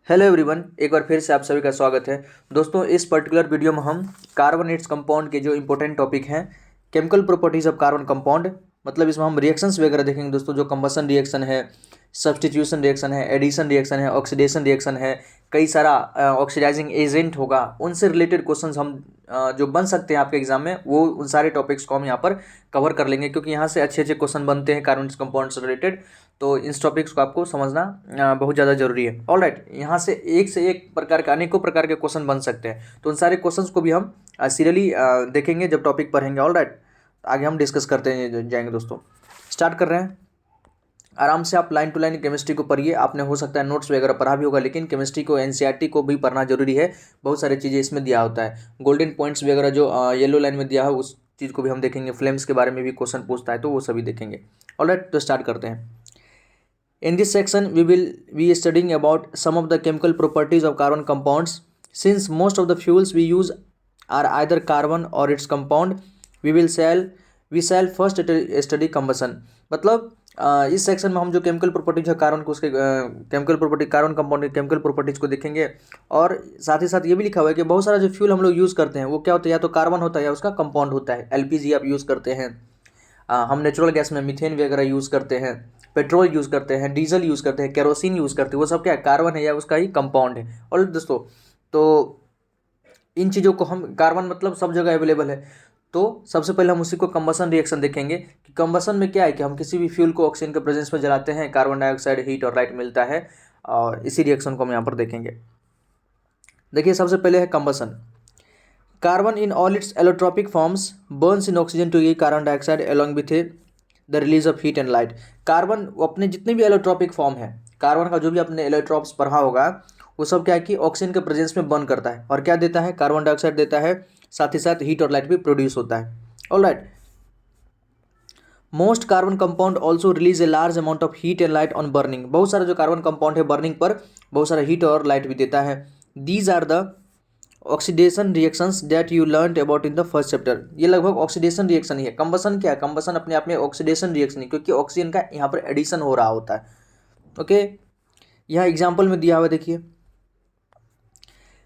Hello everyone, एक बार फिर से आप सभी का स्वागत है। दोस्तों, इस पर्टिकुलर वीडियो में हम कार्बन इट्स कंपाउंड के जो इंपॉर्टेंट टॉपिक हैं, chemical properties of carbon compound, मतलब इसमें हम रिएक्शंस वगैरह देखेंगे दोस्तों। जो कंबसन रिएक्शन है, सब्स्टिट्यूशन रिएक्शन है, एडिशन रिएक्शन है, ऑक्सीडेशन रिएक्शन है, कई सारा ऑक्सीडाइजिंग एजेंट होगा, उनसे रिलेटेड क्वेश्चंस हम जो बन सकते हैं आपके एग्जाम में, वो उन सारे टॉपिक्स को हम यहाँ पर कवर कर लेंगे, क्योंकि यहाँ से अच्छे अच्छे क्वेश्चन बनते हैं कार्बन कंपाउंड से रिलेटेड। तो इस टॉपिक्स को आपको समझना बहुत ज़्यादा जरूरी है। ऑल राइट, यहाँ से एक प्रकार के अनेकों प्रकार के क्वेश्चन बन सकते हैं, तो उन सारे क्वेश्चंस को भी हम सीरियली देखेंगे जब टॉपिक पढ़ेंगे। ऑल राइट, आगे हम डिस्कस करते जाएंगे दोस्तों। स्टार्ट कर रहे हैं। आराम से आप लाइन टू लाइन केमिस्ट्री को पढ़िए। आपने हो सकता है नोट्स वगैरह पढ़ा भी होगा, लेकिन केमिस्ट्री को एनसीईआरटी को भी पढ़ना जरूरी है। बहुत सारी चीज़ें इसमें दिया होता है। गोल्डन पॉइंट्स वगैरह जो येलो लाइन में दिया है, उस चीज़ को भी हम देखेंगे। फ्लेम्स के बारे में भी क्वेश्चन पूछता है, तो वो सभी देखेंगे। ऑल राइट, तो स्टार्ट करते हैं। In this section, we will be studying about some of the chemical properties of carbon compounds. Since most of the fuels we use are either carbon or its compound, we shall first study combustion. मतलब इस section में हम जो chemical properties है carbon को, उसके chemical property, carbon compound के chemical properties को देखेंगे। और साथ ही साथ ये भी लिखा हुआ है कि बहुत सारा जो फ्यूल हम लोग यूज़ करते हैं वो क्या होता है, या तो कार्बन होता है या उसका कंपाउंड होता है। एलपीजी आप यूज़ करते हैं, हम नेचुरल गैस में मीथेन वगैरह यूज़ करते हैं, पेट्रोल यूज़ करते हैं, डीजल यूज़ करते हैं, केरोसिन यूज़ करते हैं, वो सब क्या है, कार्बन है या उसका ही कंपाउंड है। और दोस्तों, तो इन चीज़ों को हम, कार्बन मतलब सब जगह अवेलेबल है, तो सबसे पहले हम उसी को कंबसन रिएक्शन देखेंगे कि कंबसन में क्या है कि हम किसी भी फ्यूल को ऑक्सीजन के प्रेजेंस में जलाते हैं, कार्बन डाइऑक्साइड, हीट और लाइट मिलता है, और इसी रिएक्शन को हम यहाँ पर देखेंगे। देखिए, सबसे पहले है combustion. Carbon in all its allotropic forms burns in oxygen to give carbon dioxide along with the release of heat and light. Carbon अपने जितने भी एलोट्रॉपिक फॉर्म है, कार्बन का जो भी आपने एलोट्रॉप्स पढ़ा होगा, वो सब क्या है कि ऑक्सीजन के प्रेजेंस में बर्न करता है, और क्या देता है, कार्बन डाइऑक्साइड देता है, साथ ही साथ हीट और लाइट भी प्रोड्यूस होता है। Alright, most carbon compound also release a large amount of heat and light on burning. बहुत सारा जो कार्बन कंपाउंड है, बर्निंग पर बहुत सारा हीट और लाइट भी देता है। These are the oxidation reactions that you learn about in the first chapter. ये लगभग ऑक्सीडेशन रिएक्शन ही है। कंबसन क्या है, कंबसन अपने आप में ऑक्सीडेशन रिएक्शन है, क्योंकि ऑक्सीजन का यहाँ पर एडिशन हो रहा होता है। ओके, यहाँ एग्जाम्पल में दिया हुआ देखिए।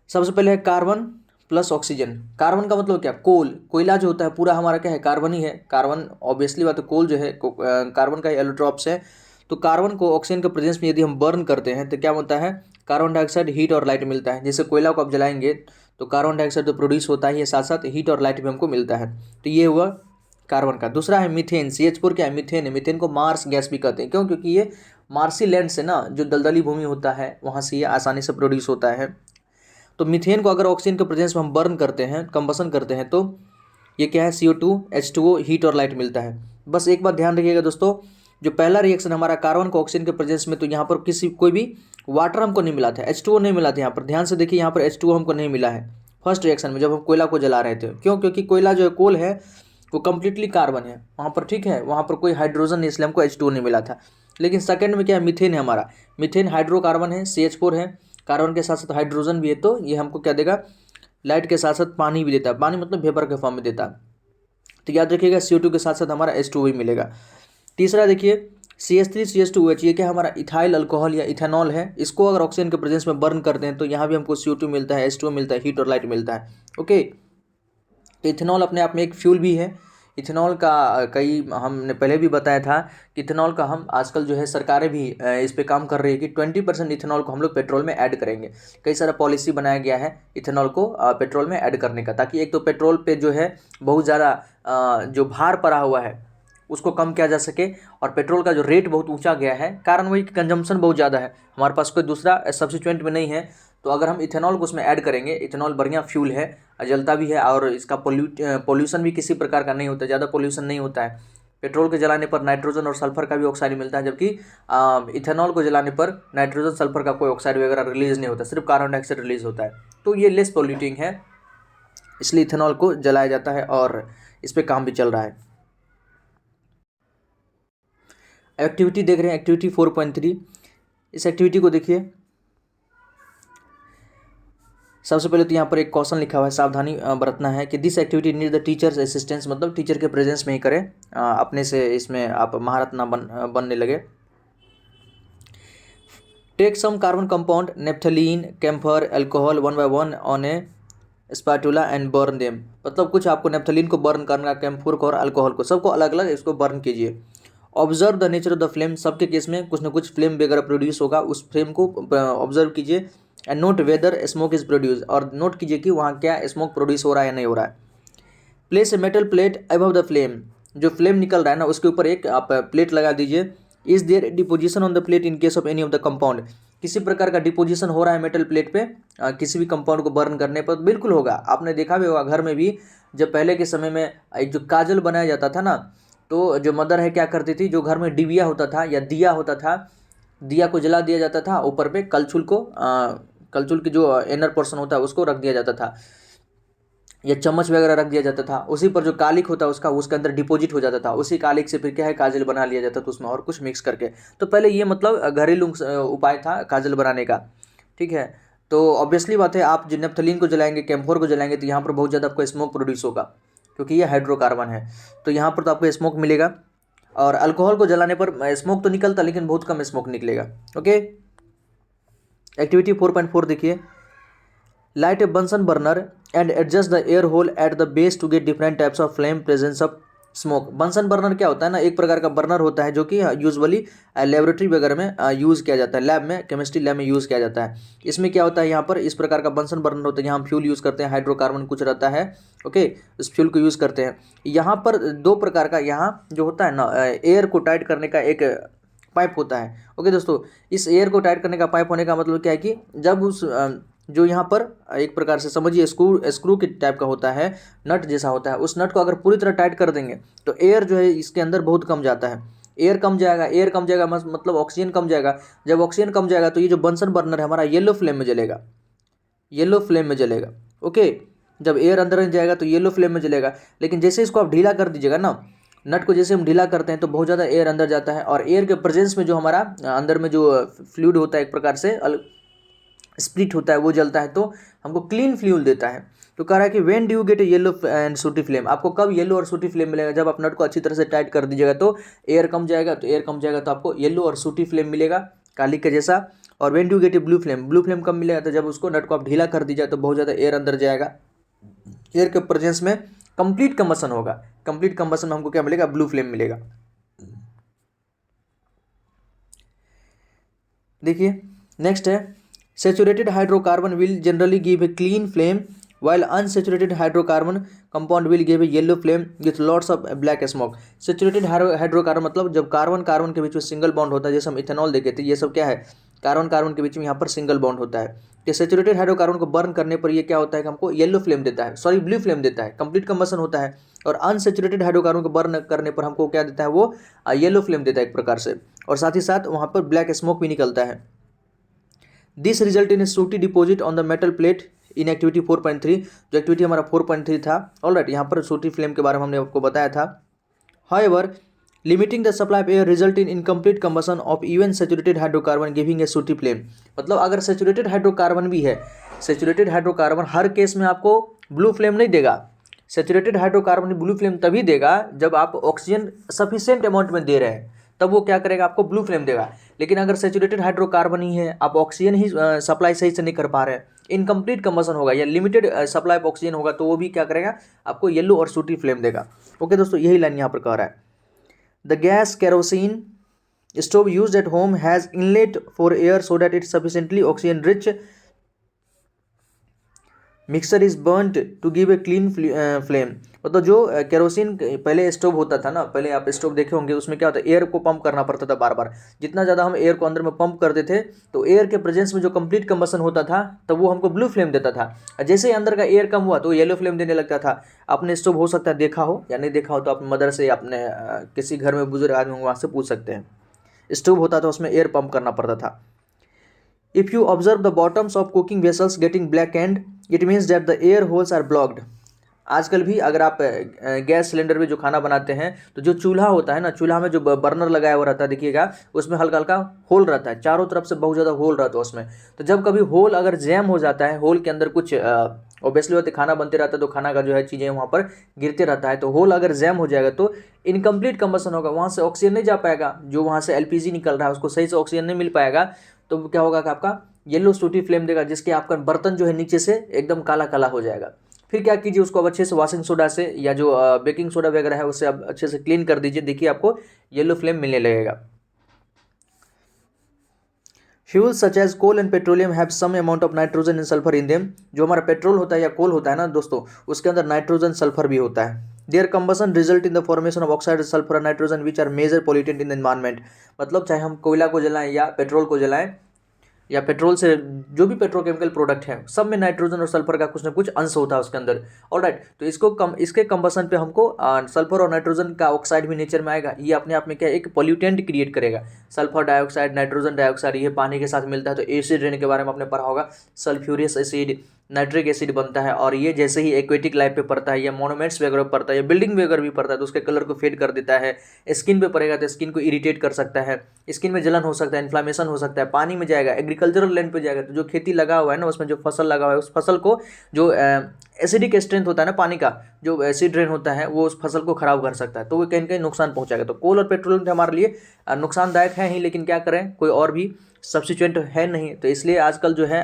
सबसे पहले है कार्बन प्लस ऑक्सीजन। कार्बन का मतलब क्या, कोयला जो होता है पूरा हमारा क्या है, कार्बन ही है। कार्बन ऑब्वियसली बात है, कोल जो है कार्बन का एलोट्रॉप्स है। तो कार्बन को ऑक्सीजन के प्रेजेंस में यदि हम बर्न करते हैं तो क्या होता है, कार्बन डाइऑक्साइड, हीट और लाइट मिलता है। जैसे कोयला को आप जलाएंगे तो कार्बन डाइऑक्साइड तो प्रोड्यूस होता ही है, साथ साथ हीट और लाइट भी हमको मिलता है। तो ये हुआ कार्बन का। दूसरा है मीथेन। CH4 क्या है, मीथेन है। मीथेन को मार्स गैस भी कहते हैं। क्यों, क्योंकि ये मार्सी लैंड से ना, जो दलदली भूमि होता है, वहाँ से ये आसानी से प्रोड्यूस होता है। तो मीथेन को अगर ऑक्सीजन के प्रेजेंस में हम बर्न करते हैं, कंबसन करते हैं, तो ये क्या है, CO2, H2O, हीट और लाइट मिलता है। बस एक बात ध्यान रखिएगा दोस्तों, जो पहला रिएक्शन हमारा कार्बन को ऑक्सीजन के प्रेजेंस में, तो यहाँ पर कोई भी वाटर हमको नहीं मिला था, H2O नहीं मिला था। यहाँ पर ध्यान से देखिए, यहाँ पर H2O हमको नहीं मिला है फर्स्ट रिएक्शन में, जब हम कोयला को जला रहे थे। क्यों, क्योंकि कोयला जो है, कोल है, वो कंप्लीटली कार्बन है वहाँ पर, ठीक है, वहाँ पर कोई हाइड्रोजन नहीं, इसलिए हमको H2O नहीं मिला था। लेकिन सेकेंड में क्या है, मीथेन है हमारा। मीथेन हाइड्रोकार्बन है, CH4 है, कार्बन के साथ साथ हाइड्रोजन भी है, तो ये हमको क्या देगा, लाइट के साथ साथ पानी भी देता है। पानी मतलब वेपर के फॉर्म में देता है। तो याद रखिएगा, CO2 के साथ साथ हमारा H2O भी मिलेगा। तीसरा देखिए, CH3CH2OH, ये क्या हमारा इथाइल अल्कोहल या इथेनॉल है। इसको अगर ऑक्सीजन के प्रेजेंस में बर्न करते हैं तो यहाँ भी हमको CO2 मिलता है, H2O मिलता है, हीट और लाइट मिलता है। ओके, तो इथेनॉल अपने आप में एक फ्यूल भी है। इथेनॉल का कई हमने पहले भी बताया था कि इथेनॉल का हम आजकल जो है, सरकारें भी इस पे काम कर रही है कि 20% इथेनॉल को हम लोग पेट्रोल में ऐड करेंगे। कई सारा पॉलिसी बनाया गया है इथेनॉल को पेट्रोल में ऐड करने का, ताकि एक तो पेट्रोल पे जो है बहुत ज़्यादा जो भार पड़ा हुआ है उसको कम किया जा सके, और पेट्रोल का जो रेट बहुत ऊंचा गया है, कारण वही कंजम्पशन बहुत ज़्यादा है, हमारे पास कोई दूसरा सब्स्टिट्यूएंट में नहीं है। तो अगर हम इथेनॉल को उसमें ऐड करेंगे, इथेनॉल बढ़िया फ्यूल है, जलता भी है, और इसका पोल्यूशन भी किसी प्रकार का नहीं होता, ज़्यादा पोल्यूशन नहीं होता है। पेट्रोल के जलाने पर नाइट्रोजन और सल्फर का भी ऑक्साइड मिलता है, जबकि इथेनॉल को जलाने पर नाइट्रोजन सल्फर का कोई ऑक्साइड वगैरह रिलीज नहीं होता, सिर्फ कार्बन डाइऑक्साइड रिलीज होता है। तो ये लेस पोल्यूटिंग है, इसलिए इथेनॉल को जलाया जाता है, और इस पर काम भी चल रहा है। एक्टिविटी देख रहे हैं, एक्टिविटी 4.3। इस एक्टिविटी को देखिए। सबसे पहले तो यहाँ पर एक क्वेश्चन लिखा हुआ है, सावधानी बरतना है कि this activity need the teachers assistance, मतलब टीचर के प्रेजेंस में ही करें, अपने से इसमें आप महारत ना बनने लगे। Take some carbon compound naphthalene, camphor, alcohol 1 by 1 on a spatula and burn them. मतलब कुछ आपको नेप्थलीन को बर्न करना, कैम्फर को और अल्कोहल को, सबको अलग अलग इसको बर्न कीजिए। Observe the nature of the flame, सबके केस में कुछ ना कुछ फ्लेम वगैरह प्रोड्यूस होगा, उस फ्लेम को ऑब्जर्व कीजिए। And note whether smoke is produce, और नोट कीजिए कि वहाँ क्या स्मोक प्रोड्यूस हो रहा है या नहीं हो रहा है। Place a metal plate above the flame, जो फ्लेम निकल रहा है ना उसके ऊपर एक आप प्लेट लगा दीजिए। Is there deposition on the plate in case of any of the compound, किसी प्रकार का डिपोजिशन हो रहा है मेटल प्लेट पे किसी भी कंपाउंड को बर्न करने पर? बिल्कुल होगा। आपने देखा भी होगा घर में भी, जब पहले के समय में एक जो काजल बनाया जाता था ना, तो जो मदर है क्या करती थी, जो घर में डिबिया होता था या दिया होता था, दिया को जला दिया जाता था, ऊपर पे कलछुल को कलछुल की जो इनर पोर्शन होता है उसको रख दिया जाता था, या चम्मच वगैरह रख दिया जाता था, उसी पर जो कालिक होता है उसके अंदर डिपॉजिट हो जाता था, उसी कालिक से फिर क्या है काजल बना लिया जाता था उसमें और कुछ मिक्स करके। तो पहले ये मतलब घरेलू उपाय था काजल बनाने का, ठीक है। तो ऑब्वियसली बात है, आप नेप्थलीन को जलाएंगे, कैम्फोर को जलाएंगे, तो यहाँ पर बहुत ज़्यादा आपको स्मोक प्रोड्यूस होगा, क्योंकि ये हाइड्रोकार्बन है, तो यहाँ पर तो आपको स्मोक मिलेगा। और अल्कोहल को जलाने पर स्मोक तो निकलता, लेकिन बहुत कम स्मोक निकलेगा। ओके, एक्टिविटी 4.4 देखिए। Light a Bunsen burner and adjust the air hole at the base to get different types of flame presence of smoke. Bunsen burner क्या होता है ना, एक प्रकार का बर्नर होता है जो कि यूजुअली लेबोरेटरी वगैरह में यूज़ किया जाता है, लैब में, केमिस्ट्री लैब में यूज़ किया जाता है। इसमें क्या होता है, यहाँ पर इस प्रकार का बंसन बर्नर होता है, यहाँ हम फ्यूल यूज़ करते हैं, हाइड्रोकार्बन कुछ रहता है, ओके, इस फ्यूल को यूज़ करते हैं। यहाँ पर दो प्रकार का, यहाँ जो होता है ना, एयर को टाइट करने का एक पाइप होता है। ओके दोस्तों, इस एयर को टाइट करने का पाइप होने का मतलब क्या है कि जब उस जो यहाँ पर एक प्रकार से समझिए स्क्रू के टाइप का होता है, नट जैसा होता है, उस नट को अगर पूरी तरह टाइट कर देंगे तो एयर जो है इसके अंदर बहुत कम जाता है। एयर कम जाएगा मतलब ऑक्सीजन कम जाएगा। जब ऑक्सीजन कम जाएगा तो ये जो बंसन बर्नर है हमारा येलो फ्लेम में जलेगा, येलो फ्लेम में जलेगा। ओके, जब एयर अंदर जाएगा तो येलो फ्लेम में जलेगा। लेकिन जैसे इसको आप ढीला कर दीजिएगा ना, नट को जैसे हम ढीला करते हैं तो बहुत ज़्यादा एयर अंदर जाता है, और एयर के प्रेजेंस में जो हमारा अंदर में जो फ्लूइड होता है एक प्रकार से स्प्लिट होता है, वो जलता है, तो हमको क्लीन फ्यूल देता है। तो कह रहा है कि when do you get A yellow and सूटी फ्लेम, आपको कब येलो और सूटी फ्लेम मिलेगा? जब आप नट को अच्छी तरह से टाइट कर दीजिएगा तो एयर कम जाएगा, तो एयर कम जाएगा तो आपको येलो और सूटी फ्लेम मिलेगा कालिक के जैसा। और when do you get A blue flame कब मिलेगा? तो जब उसको नट को आप ढीला कर दीजिए तो बहुत ज़्यादा एयर अंदर जाएगा, एयर के प्रेजेंस में कंप्लीट कंबसन होगा। कंप्लीट कंबसन में हमको क्या मिलेगा? ब्लू फ्लेम मिलेगा। देखिए नेक्स्ट है, saturated hydrocarbon will generally give a clean flame while unsaturated hydrocarbon compound will give a yellow flame with lots of black smoke। Saturated hydrocarbon मतलब जब कार्बन कार्बन के बीच में सिंगल बॉन्ड होता है, जैसे हम इथेनॉल देखे थे, ये सब क्या है, कार्बन कार्बन के बीच में यहाँ पर सिंगल बॉन्ड होता है। कि सैचुरेटेड हाइड्रोकार्बन को बर्न करने पर ये क्या होता है कि हमको येलो फ्लेम देता है, सॉरी ब्लू फ्लेम देता है, कंप्लीट कंबसन होता है। और अनसैचुरेटेड हाइड्रोकार्बन को बर्न करने पर हमको क्या देता है, वो येलो फ्लेम देता है एक प्रकार से, और साथ ही साथ वहाँ पर ब्लैक स्मोक भी निकलता है। दिस रिजल्ट इन ए सूटी deposit on the metal plate in activity 4.3, जो एक्टिविटी हमारा 4.3 था। ऑलराइट, यहाँ पर सूटी फ्लेम के बारे में हमने आपको बताया था। However limiting the supply of air result in incomplete combustion of even saturated hydrocarbon giving a सूटी फ्लेम। मतलब अगर सैचुरेटेड हाइड्रोकार्बन भी है, सैचुरेटेड हाइड्रोकार्बन हर केस में आपको ब्लू फ्लेम नहीं देगा। सैचुरेटेड हाइड्रोकार्बन ब्लू फ्लेम तभी देगा जब आप ऑक्सीजन सफिशिएंट अमाउंट में दे रहे हैं, तब वो क्या करेगा, आपको ब्लू फ्लेम देगा। लेकिन अगर सैचुरेटेड हाइड्रोकार्बन ही है, आप ऑक्सीजन ही सप्लाई सही से नहीं कर पा रहे हैं, इनकम्प्लीट कंबसन होगा या लिमिटेड सप्लाई ऑफ ऑक्सीजन होगा, तो वो भी क्या करेगा, आपको येलो और सूटी फ्लेम देगा। ओके दोस्तों, यही लाइन यहाँ पर कह रहा है। The gas kerosene stove used at home has inlet for air so that it sufficiently oxygen rich mixer is burned to give a clean flame. मतलब जो केरोसिन पहले स्टोव होता था ना, पहले आप स्टोव देखे होंगे, उसमें क्या होता है, एयर को पंप करना पड़ता था बार बार। जितना ज़्यादा हम एयर को अंदर में पंप करते थे तो एयर के प्रेजेंस में जो कंप्लीट कंबसन होता था तो वो हमको ब्लू फ्लेम देता था। जैसे ही अंदर का एयर कम हुआ तो येलो फ्लेम देने लगता था। आपने स्टोव हो सकता है देखा हो या नहीं देखा हो, तो अपने मदर से, अपने किसी घर में बुजुर्ग आदमी होंगे वहाँ से पूछ सकते हैं। स्टोव होता था, उसमें एयर पंप करना पड़ता था। If you observe the bottoms of cooking vessels getting blackened, it means that the air holes are blocked। आजकल भी अगर आप गैस सिलेंडर में जो खाना बनाते हैं तो जो चूल्हा होता है ना, चूल्हा में जो बर्नर लगाया हुआ रहता है, देखिएगा उसमें हल्का हल्का होल रहता है, चारों तरफ से बहुत ज़्यादा होल रहता है उसमें। तो जब कभी होल अगर जैम हो जाता है, होल के अंदर कुछ ऑब्वियसली होते, खाना बनते रहता है तो खाना का जो है चीज़ें वहाँ पर गिरते रहता है, तो होल अगर जैम हो जाएगा तो इनकम्प्लीट कंबसन होगा, वहाँ से ऑक्सीजन नहीं जा पाएगा, जो वहाँ से एलपीजी निकल रहा है उसको सही से ऑक्सीजन नहीं मिल पाएगा, तो क्या होगा कि आपका येलो सूटी फ्लेम देगा, जिसके आपका बर्तन जो है नीचे से एकदम काला काला हो जाएगा। फिर क्या कीजिए, उसको अब अच्छे से वॉशिंग सोडा से या जो बेकिंग सोडा वगैरह है उससे आप अच्छे से क्लीन कर दीजिए। देखिए आपको येलो फ्लेम मिलने लगेगा। Fuels such as coal and petroleum have some amount of nitrogen and sulphur in them. जो हमारा पेट्रोल होता है या कोल होता है ना दोस्तों, उसके अंदर नाइट्रोजन सल्फर भी होता है। Their combustion result in the formation of oxide sulphur and nitrogen which are major pollutant in the environment. मतलब चाहे हम कोयला को जलाएं या पेट्रोल को जलाएं या पेट्रोल से जो भी पेट्रोकेमिकल प्रोडक्ट है, सब में नाइट्रोजन और सल्फर का कुछ ना कुछ अंश होता है उसके अंदर। ऑलराइट, तो इसके कंबसन पे हमको सल्फर और नाइट्रोजन का ऑक्साइड भी नेचर में आएगा। ये अपने आप में क्या एक पॉल्यूटेंट क्रिएट करेगा। सल्फर डाइऑक्साइड, नाइट्रोजन डाइऑक्साइड, ये पानी के साथ मिलता है। तो एसिड रेन के बारे में आपने पढ़ा होगा, सल्फ्यूरियस एसिड, नाइट्रिक एसिड बनता है, और ये जैसे ही एक्वेटिक लाइफ पे पड़ता है या मोनूमेंट्स वगैरह पड़ता है या बिल्डिंग वगैरह भी पड़ता है तो उसके कलर को फेड कर देता है। स्किन पे पड़ेगा तो स्किन को इरिटेट कर सकता है, स्किन में जलन हो सकता है, इन्फ्लामेशन हो सकता है। पानी में जाएगा, एग्रीकल्चरल लैंड पे जाएगा, तो जो खेती लगा हुआ है ना उसमें जो फसल लगा हुआ है उस फसल को जो एसिडिक स्ट्रेंथ होता है ना पानी का, जो एसिड रेन होता है वो उस फसल को खराब कर सकता है, तो वो कहीं कहीं नुकसान पहुंचाएगा। तो कोल और पेट्रोलियम हमारे लिए नुकसानदायक है ही, लेकिन क्या करें, कोई और भी सब्स्टिट्यूएंट है नहीं। तो इसलिए आजकल जो है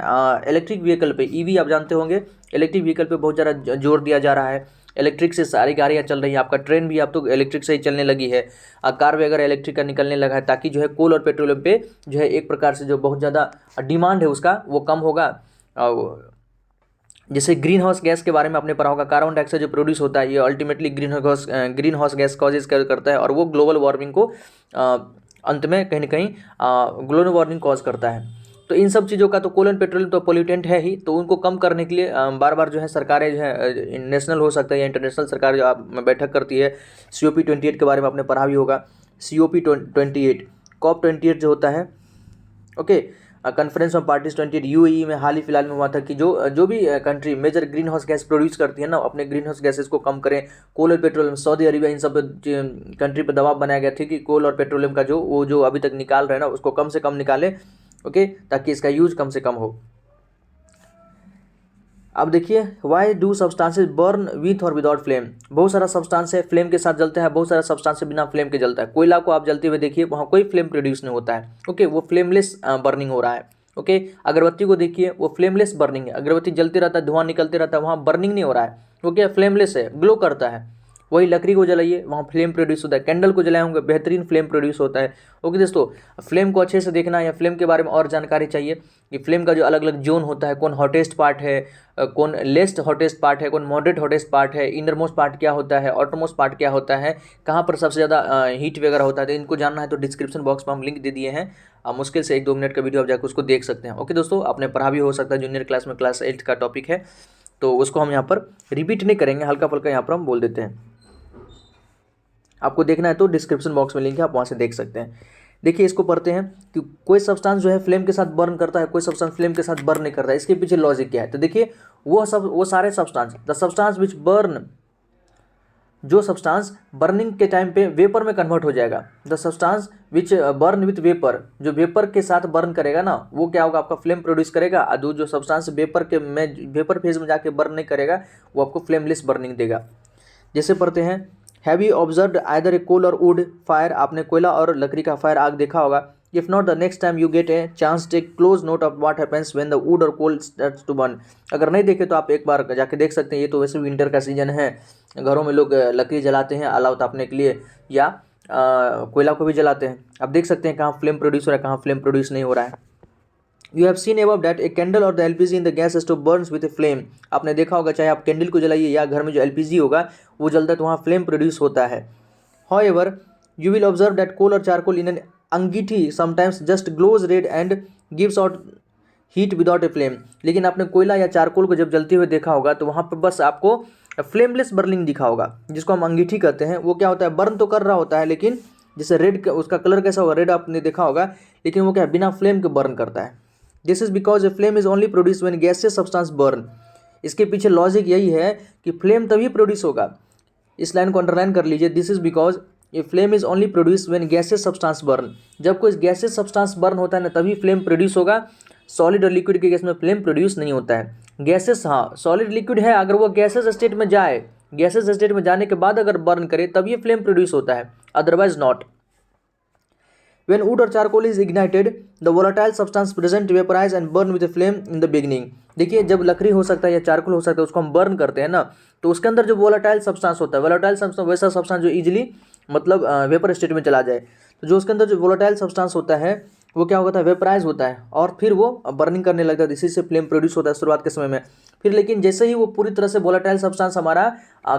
इलेक्ट्रिक व्हीकल पे, ईवी आप जानते होंगे, इलेक्ट्रिक व्हीकल पे बहुत ज़्यादा जोर दिया जा रहा है। इलेक्ट्रिक से सारी गाड़ियाँ चल रही है, आपका ट्रेन भी अब तो इलेक्ट्रिक से ही चलने लगी है, कार वगैरह इलेक्ट्रिक का निकलने लगा है, ताकि जो है कोल और पेट्रोलियम पे जो है एक प्रकार से जो बहुत ज़्यादा डिमांड है उसका वो कम होगा। जैसे ग्रीन हाउस गैस के बारे में आपने पढ़ा होगा, कार्बन डाइऑक्साइड जो प्रोड्यूस होता है ये ultimately green house gas causes करता है, और वो ग्लोबल वार्मिंग को अंत में कहीं ना कहीं ग्लोबल वार्मिंग कॉज करता है। तो इन सब चीज़ों का तो कोल एंड पेट्रोलियम तो पोल्यूटेंट है ही, तो उनको कम करने के लिए बार बार जो है सरकारें जो है नेशनल हो सकता है या इंटरनेशनल सरकार जो बैठक करती है। COP28 के बारे में आपने पढ़ा भी होगा। COP28 COP28 जो होता है, okay, conference of parties 28 UAE में हाल ही फिलहाल में हुआ था कि जो भी country major greenhouse gas produce करती है ना, अपने ग्रीन हाउस गैसेस को कम करें। कोल और पेट्रोलियम, सऊदी अरेबिया, इन सब कंट्री पर दबाव बनाया गया था कि कोल और पेट्रोलियम का जो अभी तक निकाल रहे हैं ना उसको कम से कम निकाले, ओके, ताकि इसका यूज कम से कम हो। अब देखिए, why do substances burn with और विदाउट फ्लेम। बहुत सारा सब्सटेंस है फ्लेम के साथ जलता है, बहुत सारा सब्सटेंस है बिना फ्लेम के जलता है। कोयला को आप जलते हुए देखिए, वहाँ कोई फ्लेम प्रोड्यूस नहीं होता है, ओके, वो फ्लेमलेस बर्निंग हो रहा है। ओके, अगरबत्ती को देखिए, वो फ्लेमलेस बर्निंग है, अगरबत्ती जलते रहता है, धुआं निकलते रहता है, वहाँ बर्निंग नहीं हो रहा है, वो क्या फ्लेमलेस है, ग्लो करता है। वही लकड़ी को जलाइए, वहाँ फ्लेम प्रोड्यूस होता है। कैंडल को जलाए होंगे, बेहतरीन फ्लेम प्रोड्यूस होता है। ओके दोस्तों, फ्लेम को अच्छे से देखना है, या फ्लेम के बारे में और जानकारी चाहिए कि फ्लेम का जो अलग अलग जोन होता है, कौन हॉटेस्ट पार्ट है, कौन लेस्ट हॉटेस्ट पार्ट है, कौन मॉडरेट हॉटेस्ट पार्ट है, इनर मोस्ट पार्ट क्या होता है, आउटर मोस्ट पार्ट क्या होता है, कहाँ पर सबसे ज़्यादा हीट वगैरह होता है, तो इनको जानना है तो डिस्क्रिप्शन बॉक्स में हम लिंक दे दिए हैं। मुश्किल से 1-2 मिनट का वीडियो आप जाकर उसको देख सकते हैं। ओके दोस्तों, आपने पढ़ा भी हो सकता है, जूनियर क्लास में क्लास 8 का टॉपिक है, तो उसको हम यहाँ पर रिपीट नहीं करेंगे, हल्का फुल्का यहाँ पर हम बोल देते हैं। आपको देखना है तो डिस्क्रिप्शन बॉक्स में लिंक है, आप वहाँ से देख सकते हैं। देखिए, इसको पढ़ते हैं कि कोई सब्सटेंस जो है फ्लेम के साथ बर्न करता है, कोई सब्सटेंस फ्लेम के साथ बर्न नहीं करता है। इसके पीछे लॉजिक क्या है, तो देखिए वो सारे substance, the substance which burn, जो सब्सटेंस बर्निंग के टाइम पे वेपर में कन्वर्ट हो जाएगा। The substance which burn with vapour, जो वेपर के साथ बर्न करेगा ना वो क्या होगा, आपका फ्लेम प्रोड्यूस करेगा। और जो सब्सटेंस वेपर फेज में जाके बर्न नहीं करेगा वो आपको फ्लेमलेस बर्निंग देगा। जैसे पढ़ते हैं, हैव यू ऑब्जर्व्ड आइदर ए कोल और वुड फायर। आपने कोयला और लकड़ी का फायर आग देखा होगा। If not, the next time you get a chance take close note of what happens when the wood or coal starts to burn. अगर नहीं देखे तो आप एक बार जाके देख सकते हैं। ये तो वैसे विंटर का सीजन है, घरों में लोग लकड़ी जलाते हैं अलाव तापने के लिए, या कोयला को भी जलाते हैं। आप देख सकते हैं कहाँ फ्लेम प्रोड्यूस हो रहा है, कहाँ फ्लेम प्रोड्यूस नहीं हो रहा है। You have scene above that a candle or the LPG in the gas stove burns with a flame। आपने देखा होगा, चाहे आप कैंडल को जलाइए या घर में जो LPG होगा वो जलता है तो वहाँ फ्लेम प्रोड्यूस होता है। However, you will observe that coal or charcoal in an अंगीठी sometimes just glows red and gives out heat without a flame। लेकिन आपने कोयला या चारकोल को जब जलते हुए देखा होगा तो वहाँ पर बस आपको फ्लेमलेस बर्निंग दिखा होगा, जिसको हम अंगीठी कहते हैं। वो क्या होता है, बर्न तो कर रहा होता है, लेकिन जैसे रेड, उसका कलर कैसा होगा, रेड आपने देखा होगा, लेकिन वो क्या है, बिना फ्लेम के बर्न करता है। This is because a flame is only produce when gaseous substance burn. इसके पीछे लॉजिक यही है कि फ्लेम तभी प्रोड्यूस होगा। इस लाइन को अंडरलाइन कर लीजिए, this is because a flame is only produce when gaseous substance burn. जब कोई गैसियस सब्सटेंस बर्न होता है ना तभी फ्लेम प्रोड्यूस होगा। सॉलिड और लिक्विड के केस में फ्लेम प्रोड्यूस नहीं होता है। गैसेस, हाँ सॉलिड लिक्विड है, अगर वो गैसेस स्टेट में जाए, गैसेस स्टेट में जाने के बाद अगर बर्न करे तब ये फ्लेम प्रोड्यूस होता है, अदरवाइज नॉट। व्हेन वुड और charcoal is ignited the volatile substance present vaporise and burn with flame in the beginning. देखिए जब लकड़ी हो सकता है या चारकोल हो सकता है उसको हम बर्न करते हैं ना, तो उसके अंदर जो वोलाटाइल सब्सटेंस होता है, वोलाटाइल सब्सटेंस वैसा सब्सटेंस जो इजीली मतलब वेपर स्टेट में चला जाए, तो जो उसके अंदर जो वोलाटाइल सब्सटेंस होता है वो क्या होता है, वेपराइज होता है और फिर वो बर्निंग करने लगता है। इसी से फ्लेम प्रोड्यूस होता है शुरुआत के समय में। फिर लेकिन जैसे ही वो पूरी तरह से वोलाटाइल सब्सटेंस हमारा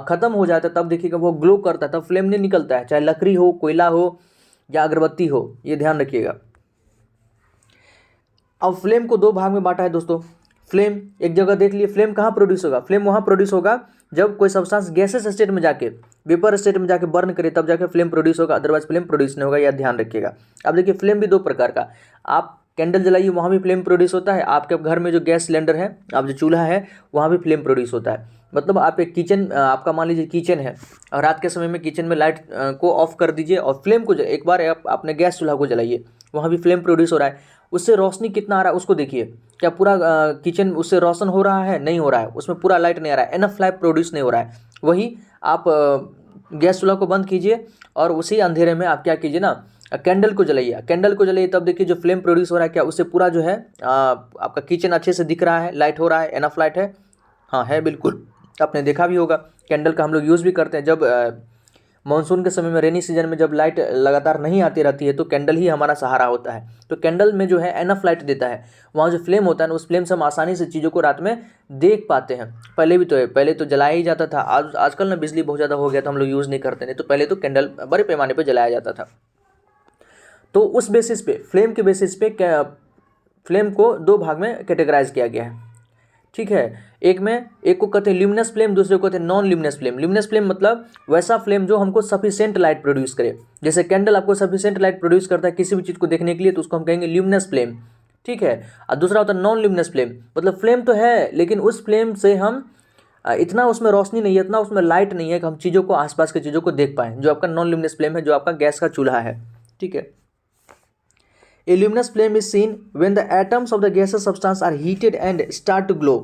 खत्म हो जाता है तब देखिएगा वो ग्लो करता है, तब फ्लेम नहीं निकलता है, चाहे लकड़ी हो, कोयला हो या अगरबत्ती हो, ये ध्यान रखिएगा। अब फ्लेम को दो भाग में बांटा है दोस्तों। फ्लेम एक जगह देख लिए, फ्लेम कहाँ प्रोड्यूस होगा, फ्लेम वहाँ प्रोड्यूस होगा जब कोई सब्सटेंस गैसेस स्टेट में जाके, वेपर स्टेट में जाके बर्न करे तब जाके फ्लेम प्रोड्यूस होगा, अदरवाइज फ्लेम प्रोड्यूस नहीं होगा, यह ध्यान रखिएगा। अब देखिए फ्लेम भी दो प्रकार का, आप कैंडल जलाइए वहाँ भी फ्लेम प्रोड्यूस होता है, आपके घर में जो गैस सिलेंडर है, आप जो चूल्हा है वहाँ भी फ्लेम प्रोड्यूस होता है। मतलब आप एक किचन, आपका मान लीजिए किचन है और रात के समय में किचन में लाइट को ऑफ कर दीजिए और फ्लेम को एक बार आपने गैस चूल्हा को जलाइए, वहाँ भी फ्लेम प्रोड्यूस हो रहा है। उससे रोशनी कितना आ रहा है उसको देखिए, क्या पूरा किचन उससे रोशन हो रहा है, नहीं हो रहा है, उसमें पूरा लाइट नहीं आ रहा है, एनफ लाइट प्रोड्यूस नहीं हो रहा है। वही आप गैस चूल्हा को बंद कीजिए और उसी अंधेरे में आप क्या कीजिए ना, कैंडल को जलाइए, कैंडल को जलाइए, तब देखिए जो फ्लेम प्रोड्यूस हो रहा है क्या उससे पूरा जो है आपका किचन अच्छे से दिख रहा है, लाइट हो रहा है, एनफ लाइट है। हाँ है बिल्कुल, आपने देखा भी होगा कैंडल का हम लोग यूज़ भी करते हैं। जब मानसून के समय में, रेनी सीजन में जब लाइट लगातार नहीं आती रहती है तो कैंडल ही हमारा सहारा होता है। तो कैंडल में जो है एनफ लाइट देता है, वहाँ जो फ्लेम होता है ना उस फ्लेम से हम आसानी से चीज़ों को रात में देख पाते हैं। पहले भी तो है, पहले तो जलाया ही जाता था, आजकल ना बिजली बहुत ज़्यादा हो गया तो हम लोग यूज़ नहीं करते, नहीं तो पहले तो कैंडल बड़े पैमाने पर जलाया जाता था। तो उस बेसिस पे, फ्लेम के बेसिस पे क्या, फ्लेम को दो भाग में कैटेगराइज किया गया है, ठीक है। एक को कहते हैं ल्यूमिनस फ्लेम, दूसरे को कहते हैं non luminous flame. Luminous flame मतलब वैसा फ्लेम जो हमको सफिशिएंट लाइट प्रोड्यूस करे, जैसे कैंडल आपको सफिशिएंट लाइट प्रोड्यूस करता है किसी भी चीज़ को देखने के लिए, तो उसको हम कहेंगे ल्यूमिनस फ्लेम, ठीक है। और दूसरा होता है नॉन ल्यूमिनस फ्लेम, मतलब फ्लेम तो है लेकिन उस फ्लेम से हम इतना उसमें रोशनी नहीं है, इतना उसमें लाइट नहीं है कि हम चीज़ों को, आसपास की चीज़ों को देख पाएँ, जो आपका नॉन ल्यूमिनस फ्लेम है, जो आपका गैस का चूल्हा है, ठीक है। A luminous flame is seen when the atoms of the gaseous substance are heated and start to glow।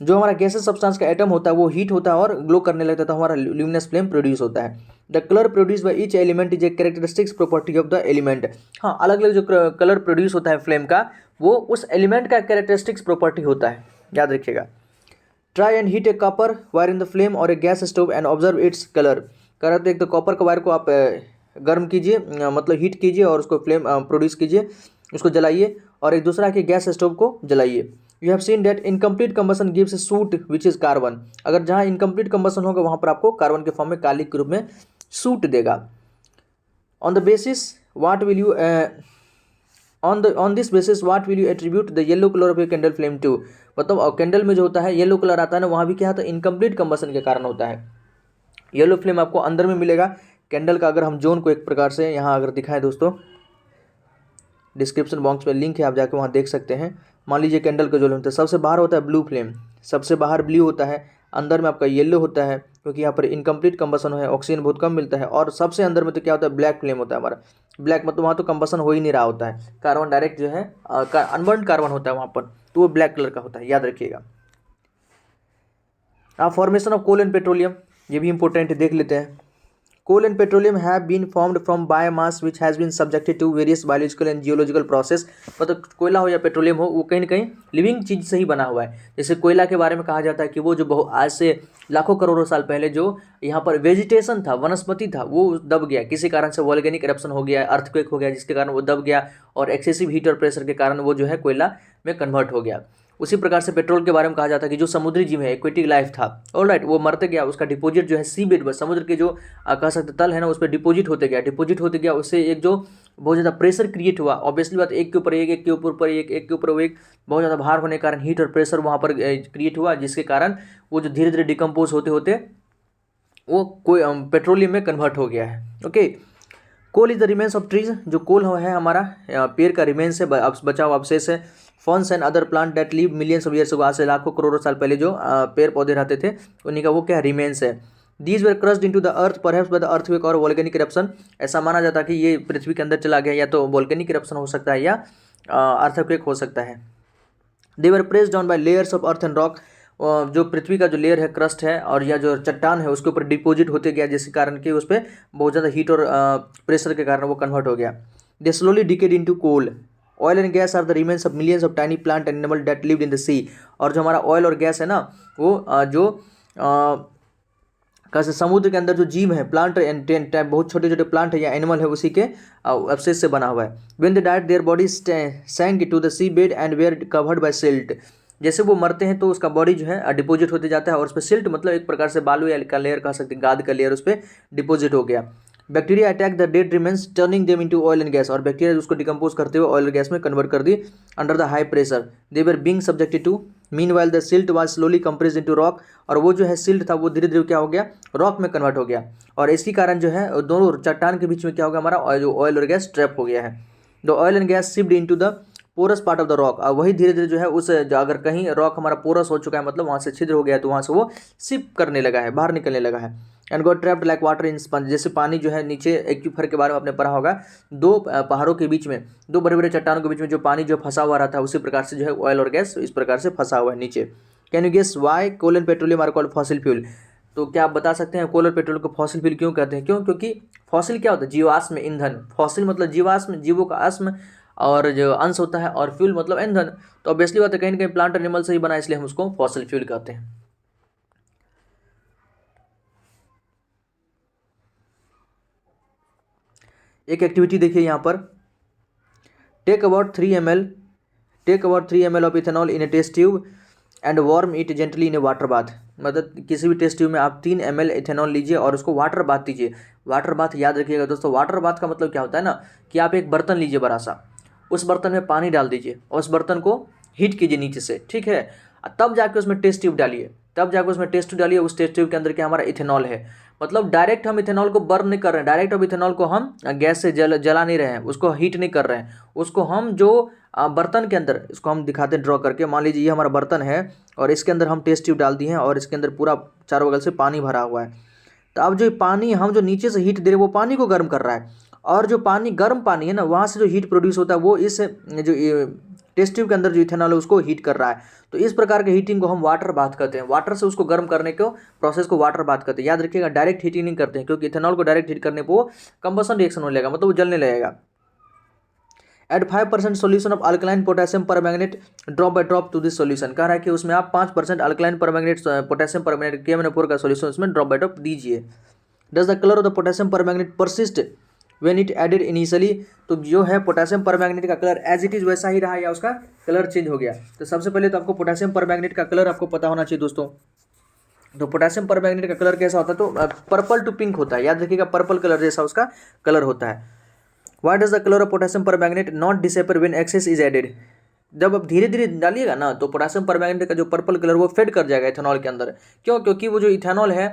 जो हमारा गैसेस सब्सटेंस का एटम होता है वो हीट होता है और ग्लो करने लगता है तो हमारा ल्यूमिनस फ्लेम प्रोड्यूस होता है। The colour produce by each element is a characteristics property of the element. हाँ, अलग अलग जो कलर प्रोड्यूस होता है फ्लेम का वो उस एलिमेंट का कैरेक्टरिस्टिक्स प्रॉपर्टी होता है, याद रखिएगा। Try and heat a copper wire in the flame और a gas stove and observe its colour. कह रहे थे एक तो कॉपर का वायर को आप गर्म कीजिए, मतलब हीट कीजिए और उसको फ्लेम प्रोड्यूस कीजिए, उसको जलाइए, और एक दूसरा कि गैस स्टोव को जलाइए। You have seen that incomplete combustion gives a soot which is carbon. अगर जहाँ इनकम्प्लीट कंबसन होगा वहाँ पर आपको कार्बन के फॉर्म में, कालिक के रूप में सूट देगा। On the basis what will you on this basis what will you attribute the yellow colour of a candle flame to. मतलब कैंडल में जो होता है येलो कलर आता है ना, वहाँ भी क्या होता है, इनकम्प्लीट कंबसन के कारण होता है। येलो फ्लेम आपको अंदर में मिलेगा कैंडल का। अगर हम जोन को एक प्रकार से यहाँ अगर दिखाएं दोस्तों, डिस्क्रिप्शन बॉक्स में लिंक है, आप जाके वहाँ देख सकते हैं। मान लीजिए कैंडल का जो होता है सबसे बाहर होता है ब्लू फ्लेम, सबसे बाहर ब्लू होता है, अंदर में आपका येलो होता है क्योंकि यहाँ पर इनकम्प्लीट कंबसन है, ऑक्सीजन बहुत कम मिलता है, और सबसे अंदर में तो क्या होता है, ब्लैक फ्लेम होता है हमारा। ब्लैक मतलब वहाँ तो कंबसन हो ही नहीं रहा होता है, कार्बन डायरेक्ट जो है अनबर्न कार्बन होता है वहाँ पर, तो वो ब्लैक कलर का होता है, याद रखिएगा। अब formation of coal and petroleum, ये भी इंपॉर्टेंट है, देख लेते हैं। Coal and petroleum have been formed from biomass which has been subjected to various biological and geological process। मतलब कोयला हो या पेट्रोलियम हो, वो कहीं ना कहीं लिविंग चीज़ से ही बना हुआ है। जैसे कोयला के बारे में कहा जाता है कि वो जो आज से लाखों करोड़ों साल पहले जो यहाँ पर वेजिटेशन था, वनस्पति था, वो दब गया, किसी कारण से वॉल्केनिक इरप्शन हो गया, अर्थक्वेक हो गया, जिसके कारण वो दब गया और एक्सेसिव हीट और प्रेशर के कारण वो जो है कोयला में कन्वर्ट हो गया। उसी प्रकार से पेट्रोल के बारे में कहा जाता है कि जो समुद्री जीव है, एक्वेटिक लाइफ था, ऑलराइट, वो मरते गया, उसका डिपोजिट जो है सी बेड पर, समुद्र के जो कह सकते तल है ना, उस पर डिपोजिट होते गया, उससे एक जो बहुत ज़्यादा प्रेशर क्रिएट हुआ। ऑब्वियसली बात, एक के ऊपर एक, एक के ऊपर एक, एक के ऊपर एक, बहुत ज़्यादा भार होने के कारण हीट और प्रेशर वहाँ पर क्रिएट हुआ, जिसके कारण वो जो धीरे धीरे डिकम्पोज होते होते वो कोई पेट्रोलियम में कन्वर्ट हो गया है। Okay, coal is the remains of trees. जो कोल है हमारा पेड़ का रिमेन्स है, बचा हुआ अवशेष है। Ferns and other plant that live millions of years ago, आज से लाखों करोड़ों साल पहले जो पेड़ पौधे रहते थे उन्हीं का वो क्या रिमेन्स है। These were crossed into the earth perhaps by the earthquake और वोल्केनिक इरप्शन। ऐसा माना जाता है कि ये पृथ्वी के अंदर चला गया, या तो वोल्केनिक इरप्शन हो सकता है या अर्थक्वेक हो सकता है। They were pressed down by layers of earth and rock. जो पृथ्वी का जो लेयर है, क्रस्ट है, और या जो चट्टान है, उसके ऊपर डिपोजिट होते गया, जिसके कारण कि उस पर बहुत ज़्यादा हीट और प्रेशर के कारण वो कन्वर्ट हो गया। They slowly decayed into coal. Oil and gas are the remains of millions of tiny plant and animal that lived in the sea. और जो हमारा ऑयल और गैस है ना, वो कैसे समुद्र के अंदर जो जीव है, प्लांट एंड बहुत छोटे छोटे प्लांट है या एनिमल है, उसी के अवशेष से बना हुआ है। When they died their body sank to the sea bed and were covered by silt. जैसे वो मरते हैं तो उसका बॉडी जो है डिपोजिट होते जाता है और उस पर सिल्ट मतलब एक प्रकार से बालू या का लेयर कह सकते हैं, गाद का लेयर उस पर डिपोजिट हो गया। Bacteria attack the dead remains turning them into oil and gas. और बैक्टीरिया उसको डिकम्पोज करते हुए ऑयल और गैस में कन्वर्ट कर दी under the high pressure. They were being subjected to meanwhile the silt was slowly compressed into rock. और वो जो है सिल्ट था वो धीरे धीरे क्या हो गया, रॉक में कन्वर्ट हो गया। और इसी कारण जो है दोनों चट्टान के बीच में क्या हो गया, हमारा जो ऑयल और गैस ट्रैप हो गया है। The oil and gas shift into the porous part of the rock. और वही धीरे धीरे जो है उस अगर कहीं रॉक हमारा पोरस हो चुका है, मतलब वहाँ से छिद्र हो गया है, तो वहाँ से वो सिप करने लगा है, बाहर निकलने लगा है। And got trapped like water in sponge. जैसे पानी जो है नीचे एक्यूफर के बारे में आपने पढ़ा होगा, दो पहाड़ों के बीच में, दो बड़े बड़े चट्टानों के बीच में जो पानी जो फंसा हुआ रहता है, उसी प्रकार से जो है ऑयल और गैस इस प्रकार से फंसा हुआ है नीचे। Can you guess why coal and petroleum are called fossil fuel. तो क्या आप बता सकते हैं कोल और पेट्रोल को फॉसिल फ्यूल क्यों कहते हैं? क्यों? क्योंकि फॉसिल क्या होता है, जीवाश्म ईंधन। फॉसिल मतलब जीवाश्म, जीवों का आश्म, और जो अंश होता है, और फ्यूल मतलब ईंधन। तो ऑब्वियसली बात है कहीं ना कहीं प्लांट एनिमल से ही बना, इसलिए हम उसको फॉसिल फ्यूल कहते हैं। एक एक्टिविटी देखिए यहाँ पर, take about 3 ml of ethanol in a test tube and warm it gently in a water bath. मतलब किसी भी टेस्ट ट्यूब में आप 3 ml इथेनॉल लीजिए और उसको वाटर बाथ दीजिए। वाटर बाथ याद रखिएगा दोस्तों, वाटर बाथ का मतलब क्या होता है ना, कि आप एक बर्तन लीजिए बड़ा सा, उस बर्तन में पानी डाल दीजिए और उस बर्तन को हीट कीजिए नीचे से, ठीक है, तब जाके उसमें टेस्ट ट्यूब डालिए, उस टेस्ट ट्यूब के अंदर क्या हमारा इथेनॉल है। मतलब डायरेक्ट हम इथेनॉल को बर्न नहीं कर रहे हैं, डायरेक्ट अब इथेनॉल को हम गैस से जला नहीं रहे हैं, उसको हीट नहीं कर रहे हैं, उसको हम जो बर्तन के अंदर, इसको हम दिखाते हैं ड्रॉ करके। मान लीजिए ये हमारा बर्तन है और इसके अंदर हम टेस्ट ट्यूब डाल दिए हैं और इसके अंदर पूरा चारों बगल से पानी भरा हुआ है। तो अब जो पानी हम जो नीचे से हीट दे रहे हैं वो पानी को गर्म कर रहा है, और जो पानी गर्म पानी है ना, वहाँ से जो हीट प्रोड्यूस होता है वो इस जो टेस्ट ट्यूब के अंदर जो इथेनॉल है उसको हीट कर रहा है। तो इस प्रकार के हीटिंग को हम वाटर बाथ कहते हैं। वाटर से उसको गर्म करने को प्रोसेस को वाटर बाथ कहते हैं। याद रखिएगा डायरेक्ट हीटिंग नहीं करते हैं, क्योंकि इथेनॉल को डायरेक्ट हीट करने पर वो कंबसन रिएक्शन होने लगेगा, मतलब वो जलने लगेगा। Add 5% solution of alkaline potassium permanganate drop by drop to this solution. कह रहा है कि उसमें आप 5% alkaline permanganate potassium permanganate KMnO4 का सोल्यूशन उसमें ड्रॉप बाय ड्रॉप दीजिए। Does the colour of the potassium permanganate persist when it added initially. तो जो है पोटेशियम परमैंगनेट का कलर एज इट इज वैसा ही रहा या उसका कलर चेंज हो गया। तो सबसे पहले तो आपको पोटेशियम परमैंगनेट का कलर आपको पता होना चाहिए दोस्तों। तो पोटेशियम परमैंगनेट का कलर कैसा होता है, तो पर्पल टू पिंक होता है। याद रखिएगा पर्पल कलर जैसा उसका कलर होता है। Why does the color of potassium permanganate not disappear when excess is added? जब आप धीरे धीरे डालिएगा ना तो पोटेशियम परमैंगनेट का जो पर्पल कलर वो फेड कर जाएगा इथेनॉल के अंदर। क्यों? क्योंकि वो जो इथेनॉल है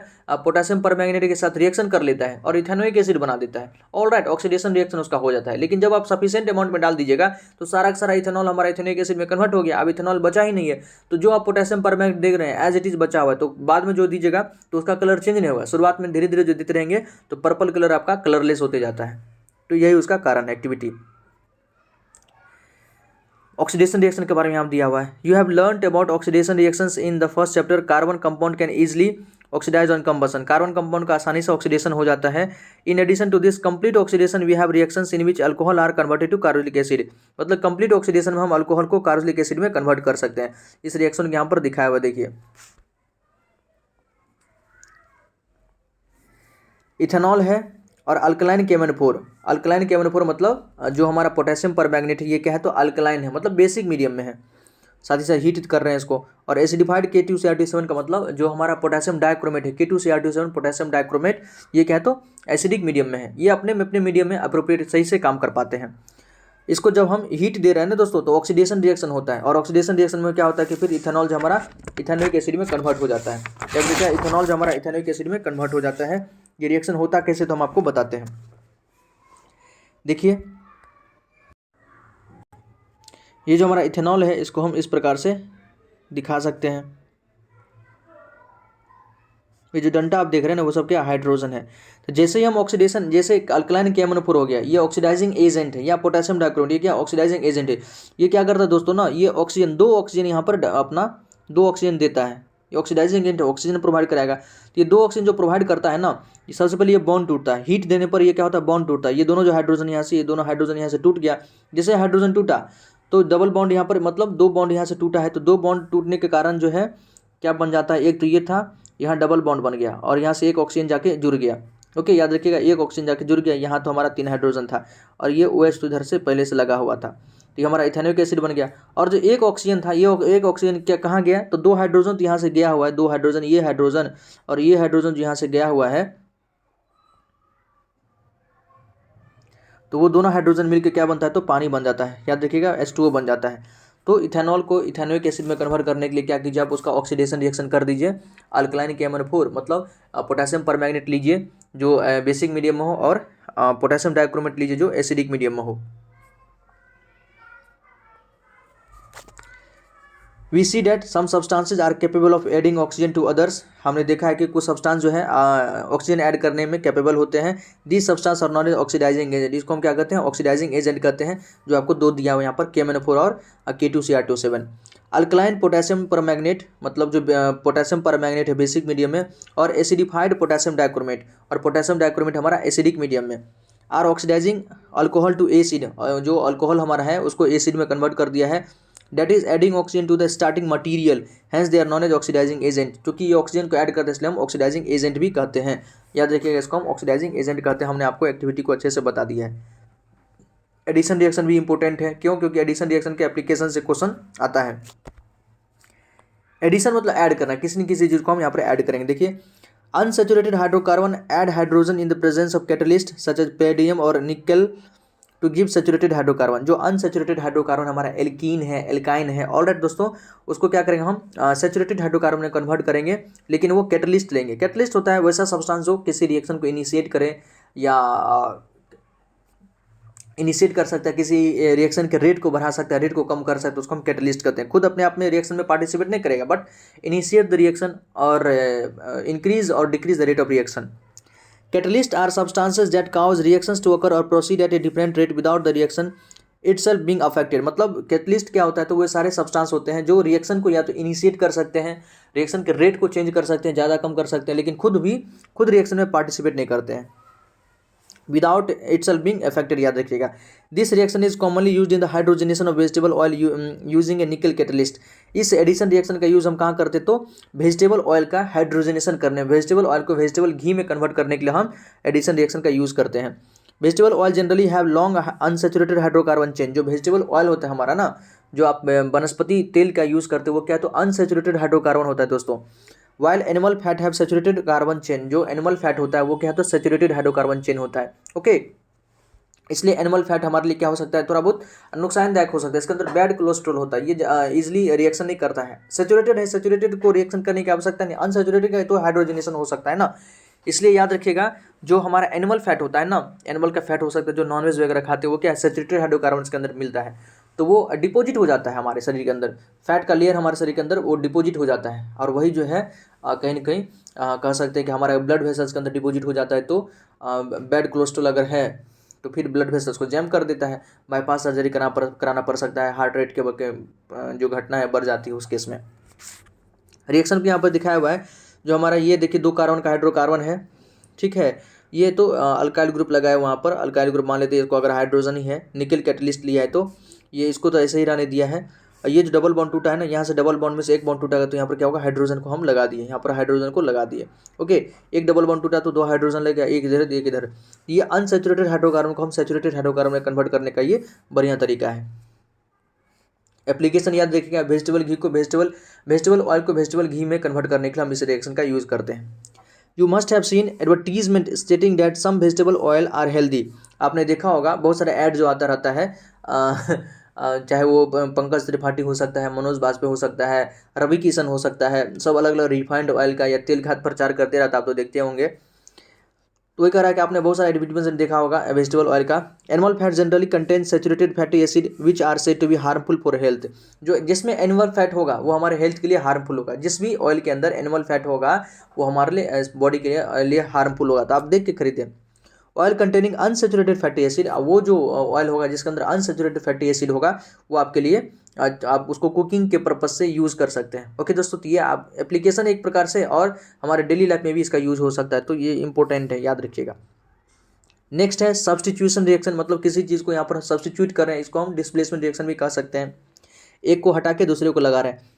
पोटेशियम परमैंगनेट के साथ रिएक्शन कर लेता है और इथेनोइक एसिड बना देता है। ऑल राइट, ऑक्सीडेशन रिएक्शन उसका हो जाता है। लेकिन जब आप सफिशिएंट अमाउंट में डाल दीजिएगा तो सारा का सारा इथेनॉल हमारा इथेनोइक एसिड में कन्वर्ट हो गया, अब इथेनॉल बचा ही नहीं है। तो जो आप पोटेशियम परमैंगनेट देख रहे हैं एज इट इज बचा हुआ है, तो बाद में जो दीजिएगा तो उसका कलर चेंज नहीं होगा। शुरुआत में धीरे धीरे जो देते रहेंगे तो पर्पल कलर आपका कलरलेस होते जाता है। तो यही उसका कारण है एक्टिविटी। ऑक्सीडेशन रिएक्शन के बारे में यहाँ दिया हुआ है। You have learned about oxidation reactions in the first chapter. Carbon compound can easily oxidise on combustion. Carbon compound का आसानी से ऑक्सीडेशन हो जाता है। In addition to this complete oxidation we have reactions in which alcohol are converted to carboxylic acid. मतलब complete oxidation में हम alcohol को कार्बोक्सिलिक एसिड में कन्वर्ट कर सकते हैं। इस रिएक्शन को यहाँ पर दिखाया हुआ देखिए। इथेनॉल है और अल्कलाइन KMnO4। अल्कलाइन KMnO4 मतलब जो हमारा पोटेशियम परमैंगनेट है ये क्या है, तो अल्कलाइन है, मतलब बेसिक मीडियम में है, साथ ही साथ हीट कर रहे हैं इसको। और एसिडिफाइड K2CR27 का मतलब जो हमारा पोटेशियम डाइक्रोमेट है K2CR27 पोटेशियम डाइक्रोमेट, ये क्या है तो एसिडिक मीडियम में है। ये अपने मीडियम में अप्रोप्रिएट सही से काम कर पाते हैं। इसको जब हम हीट दे रहे हैं ना दोस्तों तो ऑक्सीडेशन रिएक्शन होता है, और ऑक्सीडेशन रिएक्शन में क्या होता है कि फिर इथेनॉल जो हमारा इथेनोइक एसिड में कन्वर्ट हो जाता है। जब देखिए इथेनॉल जो हमारा इथेनोइक एसिड में कन्वर्ट हो जाता है, ये रिएक्शन होता कैसे तो हम आपको बताते हैं। देखिए ये जो हमारा इथेनॉल है इसको हम इस प्रकार से दिखा सकते हैं। ये जो डंडा आप देख रहे हैं ना वो सब क्या हाइड्रोजन है। तो जैसे ही हम ऑक्सीडेशन, जैसे अल्कलाइन KMnO4 हो गया, ये ऑक्सीडाइजिंग एजेंट है, या पोटेशियम डाइक्रोमेट ये क्या ऑक्सीडाइजिंग एजेंट है। ये क्या करता है दोस्तों ना, ये ऑक्सीजन, दो ऑक्सीजन यहाँ पर अपना 2 ऑक्सीजन देता है, ये ऑक्सीडाइजिंग एजेंट ऑक्सीजन प्रोवाइड कराएगा। तो ये 2 ऑक्सीजन जो प्रोवाइड करता है ना, ये सबसे पहले ये बॉन्ड टूटता है, हीट देने पर ये क्या होता है, बॉन्ड टूटता है। ये दोनों जो हाइड्रोजन यहाँ से, ये दोनों हाइड्रोजन यहाँ से टूट गया। जैसे हाइड्रोजन टूटा तो डबल बॉन्ड यहाँ पर, मतलब 2 बॉन्ड यहाँ से टूटा है, तो 2 बॉन्ड टूटने के कारण जो है क्या बन जाता है, एक तो ये था, यहाँ डबल बॉन्ड बन गया और यहाँ से एक ऑक्सीजन जाके जुड़ गया। ओके, याद रखिएगा, एक ऑक्सीजन जाके जुड़ गया। यहाँ तो हमारा 3 हाइड्रोजन था और ये OH तो इधर से पहले से लगा हुआ था, तो ये हमारा इथेनोइक एसिड बन गया। और जो एक ऑक्सीजन था, ये एक ऑक्सीजन क्या कहाँ गया, तो 2 हाइड्रोजन तो यहाँ से गया हुआ है, 2 हाइड्रोजन, ये हाइड्रोजन और ये हाइड्रोजन जो यहाँ से गया हुआ है, तो वो दोनों हाइड्रोजन मिलकर क्या बनता है, तो पानी बन जाता है। याद रखिएगा, H2O बन जाता है। तो इथेनॉल को इथेनोइक एसिड में कन्वर्ट करने के लिए क्या कीजिए, आप उसका ऑक्सीडेशन रिएक्शन कर दीजिए। अल्कलाइन KMnO4 मतलब पोटेशियम परमैंगनेट लीजिए जो बेसिक मीडियम में हो, और पोटेशियम डाइक्रोमेट लीजिए जो एसिडिक मीडियम में हो। We see that some substances are capable of adding oxygen to others. हमने देखा है कि कुछ सब्सटेंस जो है ऑक्सीजन ऐड करने में कैपेबल होते हैं। This substance are not as oxidising agent, इसको हम क्या कहते हैं, ऑक्सीडाइजिंग एजेंट कहते हैं, जो आपको 2 दिया हुआ यहाँ पर, KMnO4 और K2Cr27। अल्कलाइन पोटेशियम परमैंगनेट मतलब जो पोटेशियम परमैंगनेट है बेसिक मीडियम में, और एसिडिफाइड पोटेशियम डाइक्रोमेट, और पोटेशियम डाइक्रोमेट हमारा एसिडिक मीडियम में, are oxidising alcohol to acid, जो अल्कोहल हमारा है उसको एसिड में कन्वर्ट कर दिया है। That is adding oxygen to the starting material, hence they are known as oxidizing agent। क्योंकि ये ऑक्सीजन को ऐड करते हैं इसलिए हम ऑक्सीडाइजिंग एजेंट भी कहते हैं। याद रखिएगा, इसको हम ऑक्सीडाइजिंग एजेंट कहते हैं। हमने आपको एक्टिविटी को अच्छे से बता दिया है। एडिशन रिएक्शन भी इंपॉर्टेंट है, क्यों, क्योंकि एडिशन रिएक्शन के एप्लीकेशन से क्वेश्चन आता है। एडिशन मतलब ऐड करना, किसी न किसी चीज को हम यहाँ पर ऐड करेंगे। देखिए, unsaturated hydrocarbon add hydrogen in the presence of catalyst such as palladium और nickel to give saturated hydrocarbon. जो अनसैचुरेटेड हाइड्रोकार्बन हमारा एल्कीन है, एल्काइन है, ऑलराइट दोस्तों, उसको क्या करेंगे हम, सैचुरेटेड हाइड्रोकार्बन में कन्वर्ट करेंगे, लेकिन वो कैटलिस्ट लेंगे। कैटलिस्ट होता है वैसा सब्सटेंस जो किसी रिएक्शन को इनिशिएट करे या इनिशिएट कर सकता है, किसी रिएक्शन के रेट को बढ़ा सकता है, रेट को कम कर सकता है, तो उसको हम कैटलिस्ट कहते हैं। खुद अपने आप में रिएक्शन में पार्टिसिपेट नहीं करेगा, बट इनिशिएट द रिएक्शन और इंक्रीज और decrease the rate of reaction. Catalysts are substances that cause reactions to occur or proceed at a different rate without the reaction itself being affected। मतलब catalyst क्या होता है, तो वो सारे substance होते हैं जो रिएक्शन को या तो इनिशिएट कर सकते हैं, रिएक्शन के रेट को चेंज कर सकते हैं, ज़्यादा कम कर सकते हैं, लेकिन खुद रिएक्शन में पार्टिसिपेट नहीं करते हैं, विदाउट itself being affected। याद रखिएगा, this reaction is commonly used in the hydrogenation of vegetable oil using ए निकल कैटलिस्ट। इस एडिशन रिएक्शन का यूज़ हम कहाँ करते, तो वेजिटेबल ऑयल का हाइड्रोजनेशन करने, वेजिटेबल ऑयल को वेजिटेबल घी में कन्वर्ट करने के लिए हम एडिशन रिएक्शन का यूज़ करते हैं। Vegetable oil generally have long unsaturated hydrocarbon chain. जो वेजिटेबल ऑयल होता है हमारा ना, जो आप वनस्पति तेल का यूज़ करते हो, वो क्या है, तो अनसैचुरेटेड हाइड्रोकार्बन होता है दोस्तों। While animal fat have saturated carbon chain, जो एनिमल फैट होता है वो क्या है, तो सैचुरेटेड हाइड्रोकार्बन चेन होता है। ओके, इसलिए एनिमल फैट हमारे लिए क्या हो सकता है, थोड़ा बहुत नुकसानदायक हो सकता है। इसके अंदर बैड कोलेस्ट्रॉल होता है, ये इजीली रिएक्शन नहीं करता है। सैचुरेटेड है, सैचुरेटेड को रिएक्शन करने की आवश्यकता नहीं, अनसैचुरेटेड है तो हाइड्रोजनेशन हो सकता है ना। इसलिए याद रखिएगा, जो हमारा एनिमल फैट होता है ना, एनिमल का फैट हो सकता है, जो नॉनवेज वगैरह खाते हैं, वो क्या सैचुरेटेड हाइड्रोकार्बन के अंदर मिलता है, तो वो डिपॉजिट हो जाता है हमारे शरीर के अंदर। फैट का लेयर हमारे शरीर के अंदर वो डिपॉजिट हो जाता है, और वही जो है कहीं ना कहीं कह सकते हैं कि हमारा ब्लड वेसल्स के अंदर डिपॉजिट हो जाता है। तो बैड कोलेस्ट्रॉल अगर है तो फिर ब्लड वेसल्स को जैम कर देता है, बाईपास सर्जरी कराना पड़ सकता है, हार्ट रेट के जो घटना है बढ़ जाती है उस केस में। रिएक्शन भी यहाँ पर दिखाया हुआ है, जो हमारा ये देखिए 2 कार्बन का हाइड्रोकार्बन है, ठीक है, ये तो अल्काइल ग्रुप लगाया वहाँ पर, अल्काइल ग्रुप मान लेते हैं इसको, अगर हाइड्रोजन ही है, निकल कैटलिस्ट लिया है, तो ये इसको तो ऐसे ही रहने दिया है। ये जो डबल बॉन्ड टूटा है ना, यहाँ से डबल बॉन्ड में से एक बॉन्ड टूटा, तो यहाँ पर क्या होगा, हाइड्रोजन को हम लगा दिए, यहाँ पर हाइड्रोजन को लगा दिए। ओके, एक डबल बॉन्ड टूटा तो 2 हाइड्रोजन लग गया, एक इधर एक इधर। ये अनसैचुरेटेड हाइड्रोकार्बन को हम सैचुरेटेड हाइड्रोकार्बन में कन्वर्ट करने का ये बढ़िया तरीका है। एप्लीकेशन याद रखिएगा, वेजिटेबल घी को वेजिटेबल ऑयल को वेजिटेबल घी में कन्वर्ट करने के लिए हम इस रिएक्शन का यूज़ करते हैं। You must have seen advertisement stating that some vegetable oil are healthy. आपने देखा होगा बहुत सारे ऐड जो आता रहता है, चाहे वो पंकज त्रिपाठी हो सकता है, मनोज बाजपेयी हो सकता है, रवि किशन हो सकता है, सब अलग अलग रिफाइंड ऑयल का या तेल खाद प्रचार करते रहता, आप तो देखते होंगे। तो वही कह रहा है कि आपने बहुत सारे एडवर्टीजमेंट देखा होगा वेजिटेबल ऑयल का। Animal fat generally contain saturated fatty acid which are said to be harmful for health. जो जिसमें एनिमल फैट होगा वो हमारे हेल्थ के लिए हार्मफुल होगा। जिस भी ऑयल के अंदर एनिमल फैट होगा वो हमारे लिए बॉडी के लिए हार्मफुल होगा, तो आप देख के खरीदें। Oil containing unsaturated fatty acid, वो जो ऑयल होगा जिसके अंदर अनसेचुरेटेड फैटी एसिड होगा वो आपके लिए आप उसको कुकिंग के पर्पज से यूज़ कर सकते हैं। ओके दोस्तों, तो ये आप एप्लीकेशन एक प्रकार से, और हमारे डेली लाइफ में भी इसका यूज़ हो सकता है, तो ये इंपॉर्टेंट है, याद रखिएगा। नेक्स्ट है सब्सटीट्यूशन रिएक्शन, मतलब किसी चीज़ को यहाँ पर सब्सटीट्यूट कर रहे हैं, इसको हम डिस्प्लेसमेंट रिएक्शन भी कह सकते हैं। एक को हटा के दूसरे को लगा रहे हैं।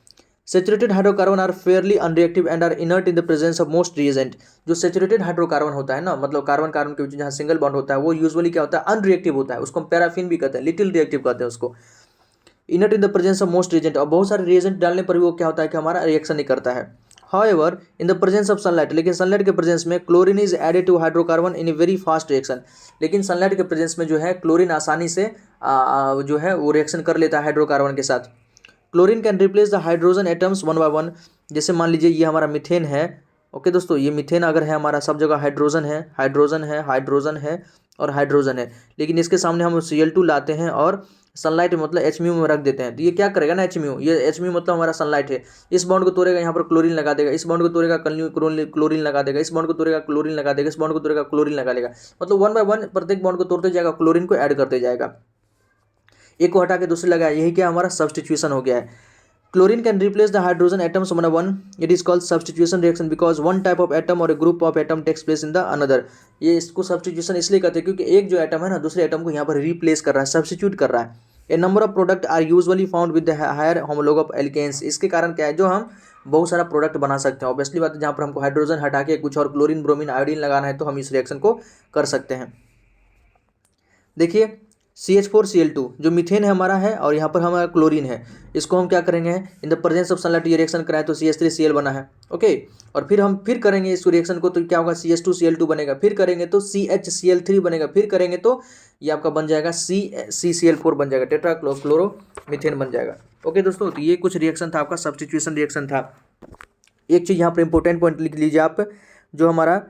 Saturated hydrocarbon are fairly unreactive and are inert in the presence of most reagent. जो सेचुरेटेड हाइड्रोकार्बन होता है ना, मतलब कार्बन कार्बन के बीच जहाँ सिंगल बॉन्ड होता है, वो यूजुअली क्या होता है, अनरिएक्टिव होता है, उसको हम पैराफिन भी कहते हैं, लिटिल रिएक्टिव कहते हैं उसको। Inert in the presence of most reagent, और बहुत सारे रिएजेंट डालने पर भी वो क्या होता है कि हमारा रिएक्शन नहीं करता है। However in the presence of sunlight, लेकिन सनलाइट के प्रेजेंस में chlorine is added to hydrocarbon in a very fast reaction. लेकिन सनलाइट के प्रेजेंस में जो है क्लोरीन आसानी से जो है वो रिएक्शन कर लेता है हाइड्रोकार्बन के साथ। Chlorine can replace the hydrogen atoms one by one. जैसे मान लीजिए ये हमारा मीथेन है। ओके दोस्तों, ये मीथेन अगर है हमारा, सब जगह हाइड्रोजन है, हाइड्रोजन है, हाइड्रोजन है और हाइड्रोजन है, लेकिन इसके सामने हम Cl2 लाते हैं और सनलाइट मतलब HMu में रख देते हैं, तो ये क्या करेगा ना, HMu, ये HMu मतलब हमारा सनलाइट है, इस बॉन्ड को तोड़ेगा, यहाँ पर क्लोरीन लगा देगा, इस बॉन्ड को तोड़ेगा क्लोरीन लगा देगा, इस बॉन्ड को तोड़ेगा क्लोरीन लगा देगा, इस बॉन्ड को तोड़ेगा क्लोरीन लगा देगा, मतलब वन बाय वन प्रत्येक बॉन्ड को तोड़ते जाएगा, क्लोरीन को ऐड करते जाएगा, एक को हटा के दूसरे लगाया, यही क्या हमारा सब्सटीट्यूशन हो गया है। Chlorine can replace the hydrogen atoms one by one. It is called substitution reaction because one type of atom or a group of atom takes place in the another. ये इसको substitution इसलिए कहते हैं क्योंकि एक जो एटम है ना दूसरे एटम को यहाँ पर रिप्लेस कर रहा है, सब्सटीट्यूट कर रहा है। A number of product are usually found with the higher homologue of alkanes. इसके कारण क्या है, जो हम बहुत सारा प्रोडक्ट बना सकते हैं। ऑब्वियसली बात है, जहाँ पर हमको हाइड्रोजन हटा के कुछ और क्लोरीन, ब्रोमीन, आयोडीन लगाना है तो हम इस रिएक्शन को कर सकते हैं। देखिए CH4Cl2 जो मीथेन है हमारा है, और यहाँ पर हमारा क्लोरीन है, इसको हम क्या करेंगे, इन द प्रेजेंस ऑफ सनलाइट ये रिएक्शन कराएं तो CH3Cl बना है। ओके, और फिर हम फिर करेंगे इस रिएक्शन को तो क्या होगा, CH2Cl2 बनेगा, फिर करेंगे तो CHCl3 बनेगा, फिर करेंगे तो ये आपका बन जाएगा CCl4 बन जाएगा, टेट्रा क्लोरो मीथेन बन जाएगा। ओके दोस्तों, तो ये कुछ रिएक्शन था आपका, सब्सटीट्यूशन रिएक्शन था। एक चीज़ यहाँ पर इंपॉर्टेंट पॉइंट लिख लीजिए आप, जो हमारा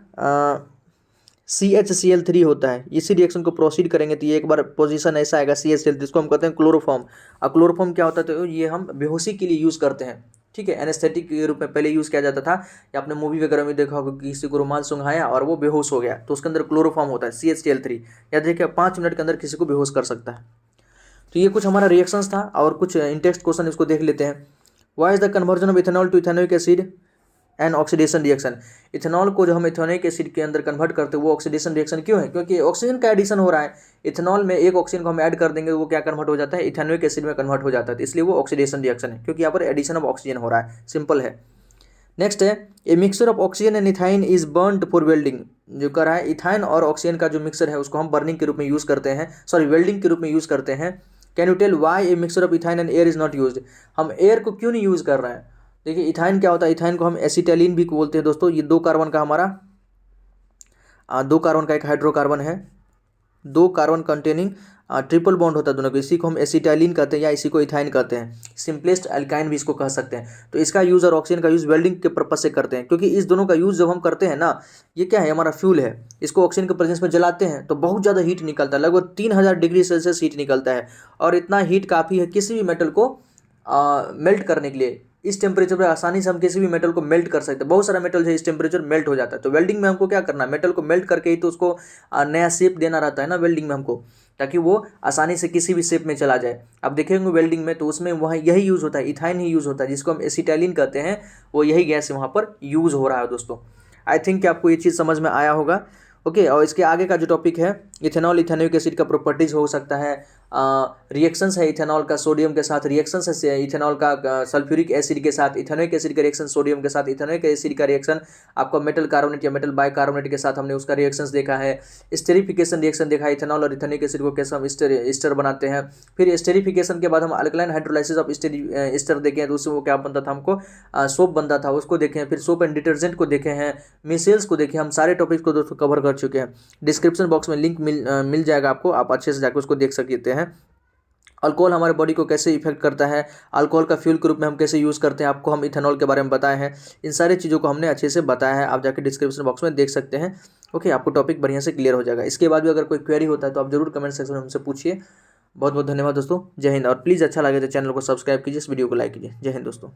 CHCl3 होता है, इसी रिएक्शन को प्रोसीड करेंगे तो ये एक बार पोजीशन ऐसा आएगा CHCl3, जिसको हम कहते हैं क्लोरोफॉर्म। और क्लोरोफॉर्म क्या होता है, तो ये हम बेहोशी के लिए यूज़ करते हैं, ठीक है, एनेस्थेटिक के रूप में पहले यूज़ किया जाता था, या आपने मूवी वगैरह में देखा होगा कि किसी को रुमाल सुंघाया और वो बेहोश हो गया, तो उसके अंदर क्लोरोफॉर्म होता है CHCl3, या देखिए 5 मिनट के अंदर किसी को बेहोश कर सकता है। तो ये कुछ हमारा रिएक्शंस था, और कुछ इंटेक्स्ट क्वेश्चन इसको देख लेते हैं। Why is the conversion of ethanol to ethanoic acid and oxidation reaction. Ethanol को जो हम इथेनोइक एसिड के अंदर कन्वर्ट करते हैं वो ऑक्सीडेशन रिएक्शन क्यों है, क्योंकि ऑक्सीजन का एडिशन हो रहा है, इथेनॉल में एक ऑक्सीजन को हम ऐड कर देंगे तो वो क्या कन्वर्ट हो जाता है, इथेनोइक एसिड में कन्वर्ट हो जाता है, इसलिए वो ऑक्सीडेशन रिएक्शन है, क्योंकि यहाँ पर एडिशन ऑफ ऑक्सीजन हो रहा है, सिंपल है। नेक्स्ट है, ए mixture of oxygen and ethyne is burned for welding. जो कर रहा है, इथाइन और ऑक्सीजन का जो मिक्सर है उसको हम बर्निंग के रूप में यूज़ करते हैं, सॉरी वेल्डिंग के रूप में यूज़ करते हैं। Can you tell why a mixture of ethyne and air is not used. हम एयर को क्यों नहीं यूज़ कर रहे हैं, देखिए इथाइन क्या होता है, इथाइन को हम एसिटाइलिन भी बोलते हैं दोस्तों। ये 2 कार्बन का हमारा 2 कार्बन का एक हाइड्रोकार्बन है, 2 कार्बन कंटेनिंग ट्रिपल बॉन्ड होता है दोनों को, इसी को हम एसिटाइलिन कहते हैं या इसी को इथाइन कहते हैं, सिंपलेस्ट अल्काइन भी इसको कह सकते हैं। तो इसका यूज़ और ऑक्सीजन का यूज़ वेल्डिंग के पर्पज से करते हैं, क्योंकि इस दोनों का यूज़ जब हम करते हैं ना, ये क्या है, हमारा फ्यूल है, इसको ऑक्सीजन के प्रेजेंस में जलाते हैं तो बहुत ज़्यादा हीट निकलता है, लगभग 3000 डिग्री सेल्सियस हीट निकलता है, और इतना हीट काफ़ी है किसी भी मेटल को मेल्ट करने के लिए। इस टेम्परेचर पर आसानी से हम किसी भी मेटल को मेल्ट कर सकते हैं, बहुत सारा मेटल है इस टेम्परेचर मेल्ट हो जाता है। तो वेल्डिंग में हमको क्या करना है, मेटल को मेल्ट करके ही तो उसको नया शेप देना रहता है ना वेल्डिंग में हमको, ताकि वो आसानी से किसी भी शेप में चला जाए। अब देखेंगे वेल्डिंग में तो उसमें वहाँ यही यूज़ होता है, इथाइन ही यूज़ होता है, जिसको हम एसिटाइलिन कहते हैं, वो यही गैस वहाँ पर यूज़ हो रहा है दोस्तों। आई थिंक कि आपको ये चीज़ समझ में आया होगा। ओके, और इसके आगे का जो टॉपिक है, इथेनॉल इथेनोइक एसिड का प्रॉपर्टीज हो सकता है, रिएक्शंस है इथेनॉल का सोडियम के साथ, रिएक्शंस है इथेनॉल का सल्फ्यूरिक एसिड के साथ, इथेनोइक एसिड का रिएक्शन सोडियम के साथ, इथेनोइक एसिड का रिएक्शन आपका मेटल कार्बोनेट या मेटल बाइकार्बोनेट के साथ, हमने उसका रिएक्शंस देखा है। स्टेरिफिकेशन रिएक्शन देखा है, इथेनॉल और इथेनोइक एसिड को कैसे हम एस्टर बनाते हैं। फिर स्टेरिफिकेशन के बाद हम अल्कलाइन हाइड्रोलाइसिस ऑफ एस्टर देखे हैं, तो उससे वो क्या बनता था, हमको सोप बनता था, उसको देखे हैं। फिर सोप एंड डिटर्जेंट को देखे हैं, मिसेल्स को देखे, हम सारे टॉपिक्स को दोस्तों कवर कर चुके हैं। डिस्क्रिप्शन बॉक्स में लिंक मिल जाएगा आपको, आप अच्छे से जाकर उसको देख सकते हैं। अल्कोहल हमारे बॉडी को कैसे इफेक्ट करता है, अल्कोहल का फ्यूल के रूप में हम कैसे यूज़ करते हैं, आपको हम इथेनॉल के बारे में बताए हैं। इन सारी चीज़ों को हमने अच्छे से बताया है, आप जाकर डिस्क्रिप्शन बॉक्स में देख सकते हैं। ओके, आपको टॉपिक बढ़िया से क्लियर हो जाएगा। इसके बाद भी अगर कोई क्वेरी होता है तो आप जरूर कमेंट सेक्शन में हमसे पूछिए। बहुत बहुत धन्यवाद दोस्तों, जय हिंद। और प्लीज़ अच्छा लगे तो चैनल को सब्सक्राइब कीजिए, इस वीडियो को लाइक कीजिए। जय हिंद दोस्तों।